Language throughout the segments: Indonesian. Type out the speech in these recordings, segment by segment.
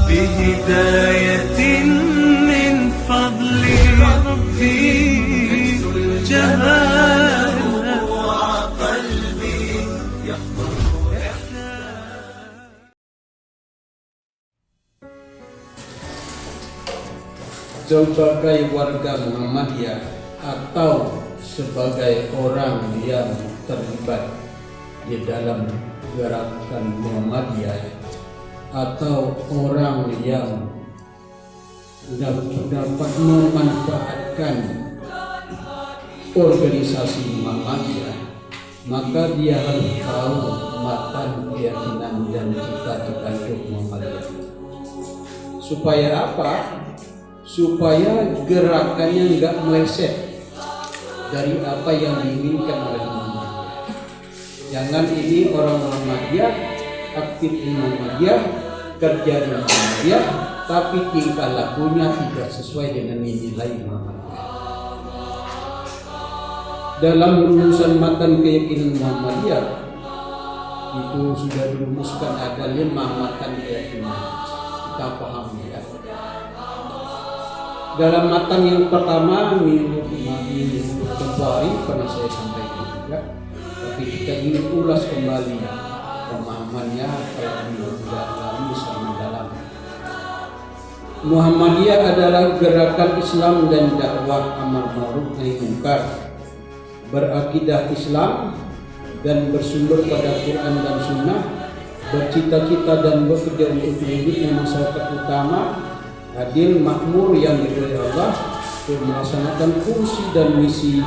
بهداية من فضل ربي جمال قلبي يحضر. Sebagai warga Muhammadiyah atau sebagai orang yang terlibat di dalam gerakan Muhammadiyah atau orang yang dapat memanfaatkan organisasi Muhammadiyah, maka dia harus tahu matan keyakinan dan cita-cita hidup Muhammadiyah. Supaya apa? Supaya gerakannya nggak meleset dari apa yang diinginkan oleh Muhammadiyah. Jangan ini orang Muhammadiyah, aktif di Muhammadiyah, kerja di Muhammadiyah, tapi tingkah lakunya tidak sesuai dengan nilai Muhammadiyah. Dalam rumusan matan keyakinan Muhammadiyah itu sudah dirumuskan ada 5 matan keyakinan. Kita pahami ya. Dalam matan yang pertama minggu tempoh hari pernah saya sampaikan juga, tapi kita ingin ulas kembali pemahamannya kalau tidak lagi sama dalam. Muhammadiyah adalah gerakan Islam dan dakwah amar ma'ruf nahi munkar, berakidah Islam dan bersumber pada Quran dan Sunnah, bercita-cita dan bekerja untuk hidupnya masyarakat utama adil, makmur yang diridhoi Allah, untuk melaksanakan fungsi dan misi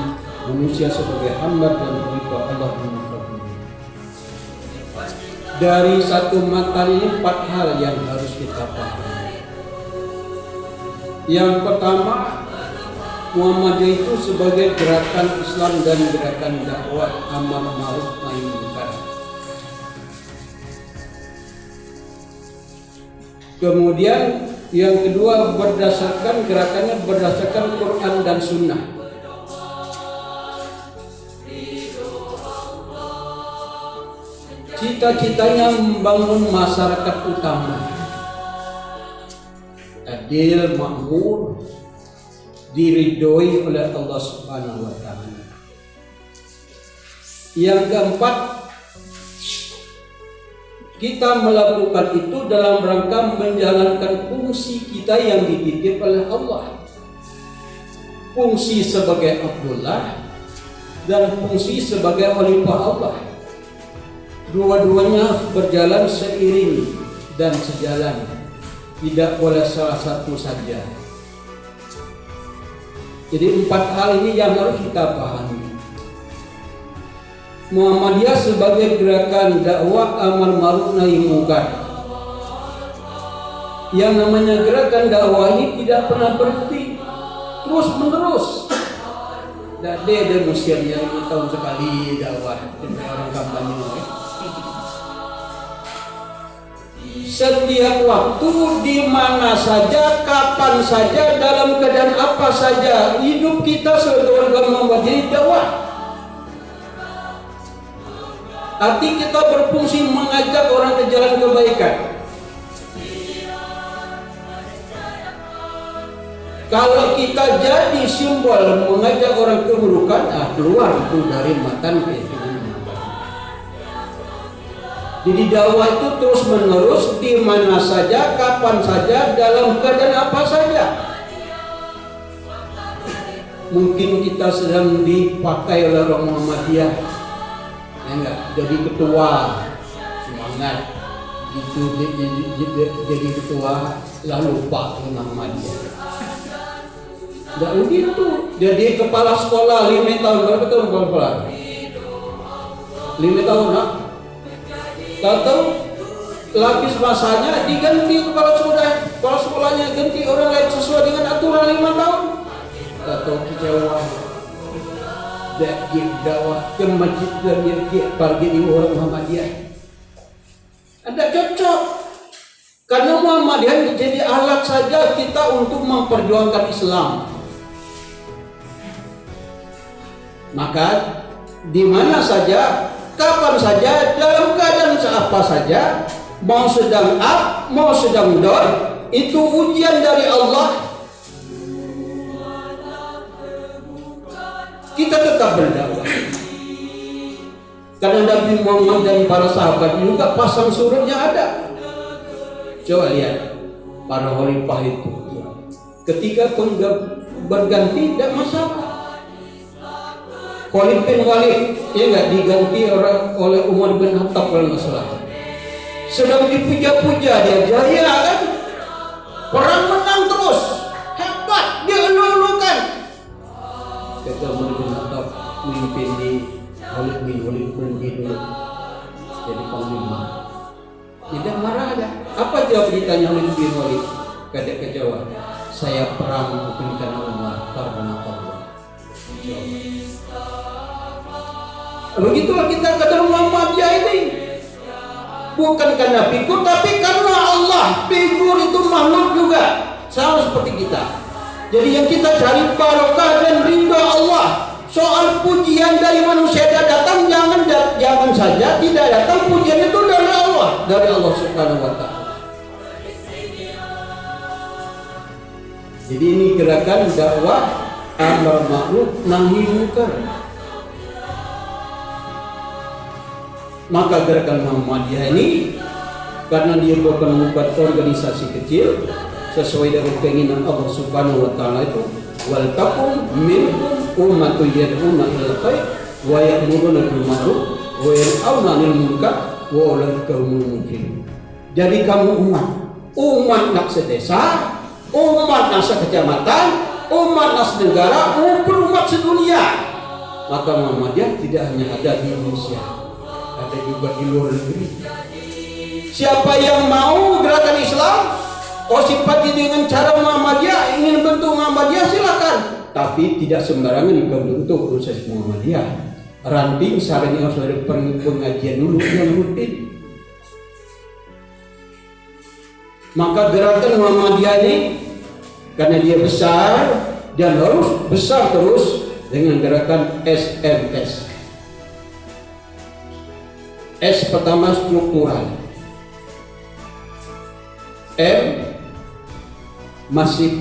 manusia sebagai hamba dan pelipur Allah di muka bumi. Dari satu matan ini 4 hal yang harus kita pahami. Yang pertama, Muhammadiyah itu sebagai gerakan Islam dan gerakan dakwah amar ma'ruf nahi munkar. Kemudian yang kedua, gerakannya berdasarkan Quran dan Sunnah. Cita-citanya membangun masyarakat utama adil, makmur, diridhoi oleh Allah Subhanahu wa taala. Yang keempat, kita melakukan itu dalam rangka menjalankan fungsi kita yang dititip oleh Allah. Fungsi sebagai Abdullah dan fungsi sebagai khalifah Allah. Dua-duanya berjalan seiring dan sejalan. Tidak boleh salah satu saja. Jadi 4 hal ini yang harus kita pahami. Muhammadiyah sebagai gerakan dakwah amar ma'ruf nahi munkar. Yang namanya gerakan dakwah ini tidak pernah berhenti, terus menerus. Dan dia musimnya 5 tahun sekali dakwah dengan orang kampanye. Setiap waktu, di mana saja, kapan saja, dalam keadaan apa saja, hidup kita sebagai warga Muhammadiyah dakwah. Arti kita berfungsi mengajak orang ke jalan kebaikan. Kalau kita jadi simbol mengajak orang keburukan, keluar itu dari matan keyakinan. Jadi dakwah itu terus menerus, di mana saja, kapan saja, dalam keadaan apa saja. Mungkin kita sedang dipakai oleh orang Muhammadiyah, ya enggak, jadi ketua, semangat itu jadi ketua lalu Pak Muhammadiyah. Enggak begitu. Jadi kepala sekolah 5 tahun, berapa tahun kepala sekolah? 5 tahun, nak? Tahu lapis masanya diganti kepala sekolahnya ganti orang lain sesuai dengan aturan 5 tahun. Atau kecewa. Dakwah ke masjid dan pergi di orang Muhammadiyah. Ada cocok. Karena Muhammadiyah jadi alat saja kita untuk memperjuangkan Islam. Maka di mana saja, kapan saja, dalam keadaan apa saja, mau sedang up, mau sedang down, itu ujian dari Allah. Kita tetap berdakwah. Karena Nabi Muhammad dan para sahabat juga pasang surutnya ada. Coba lihat para khalifah itu. Ketika berganti tidak masalah. Khalid bin Walid ya nggak diganti oleh Umar bin Khattab kalau nggak salah. Sedang dipuja-puja dia jaya kan, perang menang terus, hebat, dia elu-elukan. Kata Umar bin Khattab memimpin di Khalid bin Walid pergi dulu jadi panglima. Tidak marah ada. Apa jawab ditanya Khalid bin Walid? Kata kejawab, saya perang bukan karena Umar, karena Allah. Begitulah kita kata Muhammadiyah ini. Bukan karena figur, tapi karena Allah. Figur itu makhluk juga, sama seperti kita. Jadi yang kita cari barokah dan ridha Allah. Soal pujian dari manusia datang, jangan saja tidak datang. Pujian itu dari Allah, Subhanahu wa Ta'ala. Jadi ini gerakan dakwah amar ma'ruf nahi munkar. Maka gerakan Muhammadiyah ini karena dia bukan membuat organisasi kecil sesuai dengan keinginan Allah Subhanahu wa Ta'ala itu, wal takum minkum ummatun yad'una ilal khair wa ya'muruna bil ma'ruf wa yanhauna 'anil munkar wa ulaika humul muflihun. Jadi kamu umat nak sedesa, umat nak sekecamatan, umat nak senegara, maupun umat sedunia. Maka Muhammadiyah tidak hanya ada di Indonesia, ada juga di luar negeri. Siapa yang mau gerakan Islam, simpati dengan cara Muhammadiyah, ingin bentuk Muhammadiyah, silakan. Tapi tidak sembarangan bentuk proses Muhammadiyah. Ranting sarannya harus ada pengajian dulu yang rutin. Maka gerakan Muhammadiyah ini karena dia besar dan harus besar terus dengan gerakan SMS. S pertama struktural, M masif,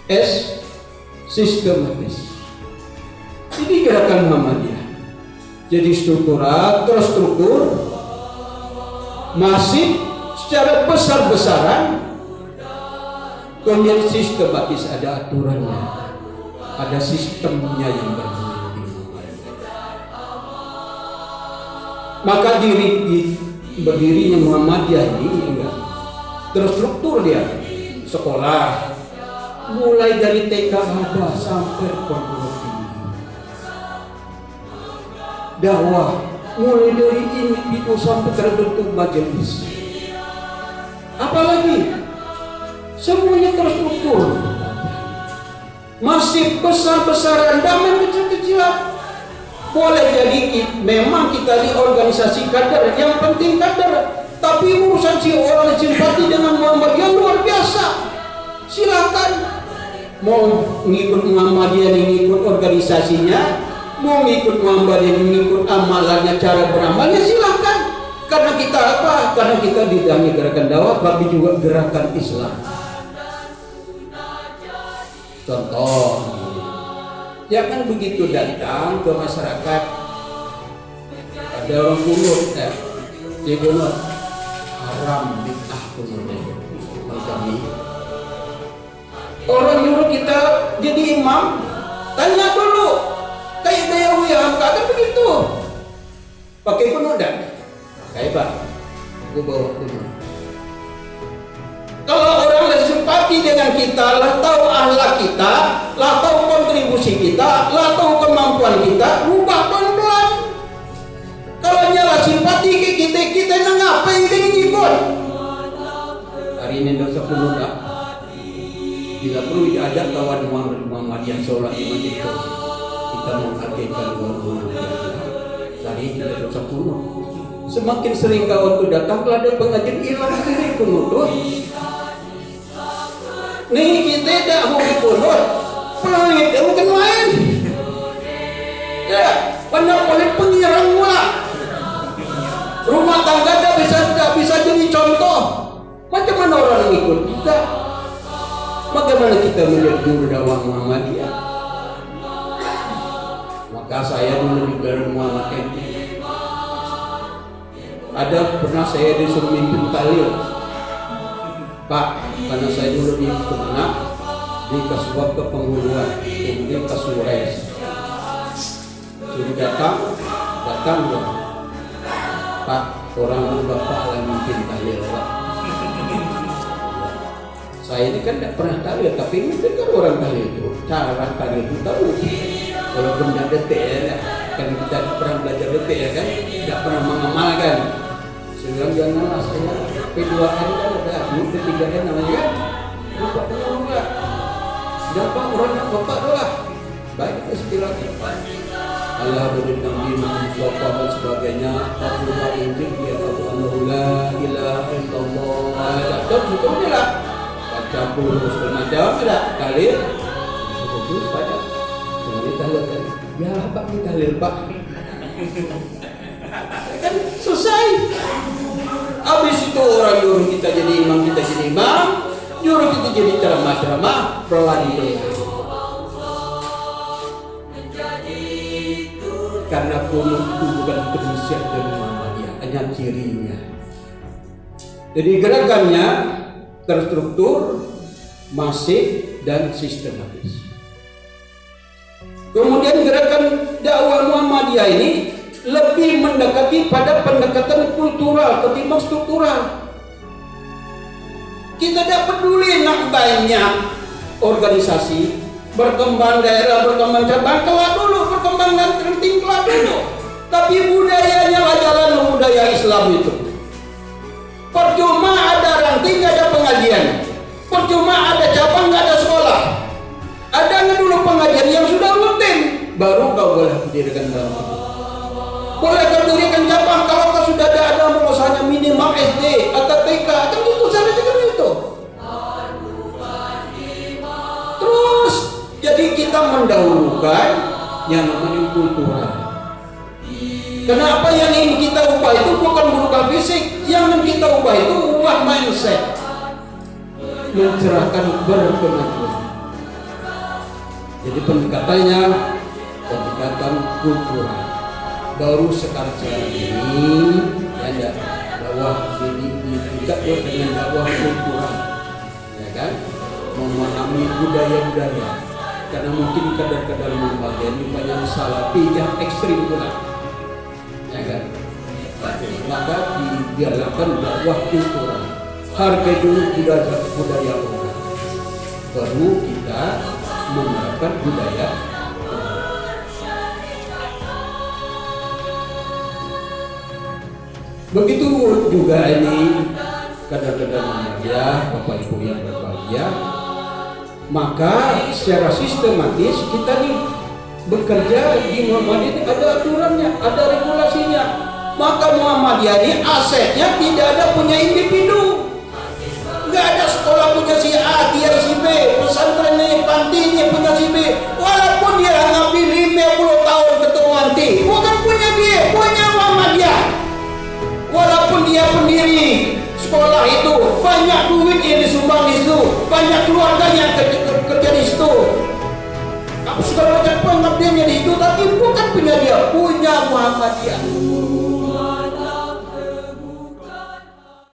S sistematis. Ini gerakan Muhammadiyah. Jadi struktural, terstruktur, masif secara besar-besaran, kemudian sistematis, ada aturannya, ada sistemnya yang berbeda. Maka berdirinya Muhammadiyah ini enggak terstruktur, dia sekolah mulai dari TK ada sampai perguruan tinggi, dakwah mulai dari individu sampai terbentuk majelis, apalagi semuanya terstruktur, masih besar-besaran, damai kecil-kecilan. Boleh jadi memang kita di organisasi kader, yang penting kader, tapi urusan si orang simpati dengan Muhammadiyah luar biasa. Silakan mau ngikut Muhammadiyah, ngikut organisasinya, mau ngikut Muhammadiyah, ngikut amalannya, cara beramalnya, silakan. Karena kita apa? Karena kita tidak hanya gerakan dakwah, tapi juga gerakan Islam. Contoh, jangan begitu datang ke masyarakat, ada orang kunut, dia kunut haram bid'ah kunutnya. Kami orang nyuruh kita jadi imam, tanya dulu kayak dayawiyah, kagak begitu. Pakai kunut dah, kayak Pak, aku bawa kunut. Kalau orang yang simpati dengan kita, lah tahu akhlak kita, lah tahu kontribusi kita, lah tahu kemampuan kita, rubah pelan-pelan. Kalau nyala simpati ke kita ngapain kita ngikut? Hari ini dosa pemuda, bila perlu diajak kawan Muhammadiyah sholat di masjid itu, kita menghadirkan Muhammadiyah. Hari ini dosa pemuda. Semakin sering kawan itu datang, kalau ada pengajian hilang sendiri kunut. Nih kita tidak mau dikunut, pelangit dia bukan main. Ya, pandang oleh pengirang mula. Rumah tangga tidak bisa jadi contoh. Macam mana orang ikut kita? Bagaimana kita menjadi juru dakwah Muhammadiyah? Maka saya dulu di Garut Muhammad MP. Ada pernah saya disuruh mimpin tahlil, Pak, karena saya dulu di Kemenak, di Kasuat Kepenghuluan, kemudian Kasures. Suruh datang ya. Pak, orang bapak lagi mimpin tahlil, Pak. Saya ini kan tidak pernah tahlil, tapi ini kan orang tahlil itu, cara tahlil itu tahu. Kalau benda detik ya, kan kita pernah belajar detik ya kan, tidak pernah mengamalkan. Saya janganlah saya P2N kan ada, P3N namanya kan, lupa dulu enggak. Siapa orang yang bapak dulu lah. Baik istilah Allah berikan Mustafa dan sebagainya. Abdullah injil dia Alhamdulillah ilaha illallah. Ada contohnya lah. Baca kurus macam ada kali. Terus pada kemudian tahlil kan. Ya Pak ini tahlil Pak. Kan selesai. Habis itu orang nyuruh kita jadi imam, nyuruh kita jadi ceramah pelan-pelan. Karena kuno itu bukan prinsip dari Muhammadiyah, hanya cirinya. Jadi gerakannya terstruktur, masif dan sistematis. Kemudian gerakan dakwah Muhammadiyah ini lebih mendekati pada pendekatan kultural ketimbang struktural. Kita tidak peduli nak banyak organisasi berkembang daerah, berkembang cabang, kelak dulu berkembang dan terting kelak dulu. Tapi budayanya lah jalan budaya Islam itu. Percuma ada ranting, nggak ada pengajian. Percuma ada cabang, nggak ada sekolah. Ada dulu pengajian yang sudah rutin, baru kau boleh dirikan dalam. Boleh kau dirikan cabang kalau kau sudah ada usahanya minimal SD atau TK, kan itu saja kan itu. Terus jadi kita mendahulukan yang namanya kultural. Kenapa yang ingin kita ubah itu bukan berupa fisik, yang ingin kita ubah itu ubah mindset, mencerahkan berkemajuan. Jadi pendekatannya pendekatan kultural. Baru sekarang ini ada dakwah ini tidak dengan dakwah kultural, ya kan? Memahami budaya-budaya. Karena mungkin kadar-kadar Muhammadiyah ini banyak salafi yang ekstrim pula, ya kan? Maka dibiarkan dakwah kultural. Hargai dulu budaya orang. Baru kita menerapkan budaya. Begitu juga ini kadar-kadar Muhammadiyah, Bapak Ibu yang berbahagia, maka secara sistematis kita nih bekerja di Muhammadiyah ini ada aturannya, ada regulasinya. Maka Muhammadiyah ini asetnya tidak ada punya individu, nggak ada sekolah punya si A, dia si B, pesantrennya, pantinya punya si B. Walaupun dia ngambil 50 tahun ketua anti, bukan punya dia, punya Muhammadiyah. Walaupun dia pendiri sekolah itu, banyak duit yang disumbang di situ, banyak keluarganya kerja di situ, segala macam pengabdiannya di situ, tapi bukan punya dia, punya Muhammadiyah.